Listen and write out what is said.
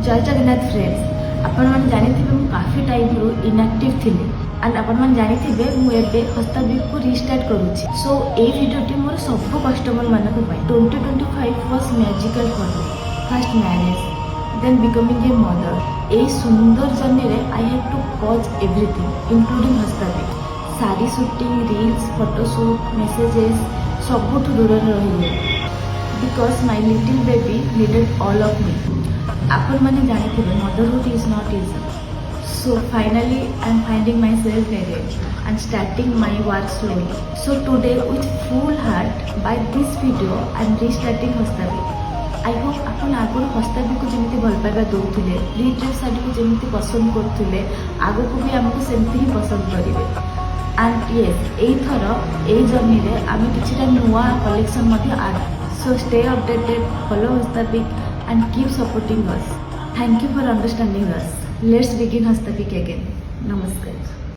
जय जगन्नाथ फ्रेंड्स आपण मैंने जानी मु काफ़ी टाइम रू इनएक्टिव थी एंड आपण मैंने जानी मुझे हस्ताबीक को रिस्टार्ट करुँची सो ये भिडियोटी मोर सब कस्टमर मानक 2025 was magical for me first marriage then becoming a mother a सुंदर जर्नी रे I have to pause everything including हस्ताबीक sari shooting reels photoshoot messages सबुठ दूर रही because my little baby needed all of me आपण मैंने जानी motherhood is not easy so finally I am finding myself married and starting my work slowly so today with full heart by this video I am restarting हस्ताबीक I hope आपन आगुरी हस्ताबीक को जमी भल पाइबा दौले pre trip sari को जमी पसंद करते आग को भी आमको सेमती ही पसंद करेंगे एंड येस एथर ए जर्नी रे आम कि नुआ कलेक्शन आड सो स्टे अपडेटेड फॉलो हस्ताबीक and keep supporting us. Thank you for understanding us. Let's begin Hastapik again. Namaskar.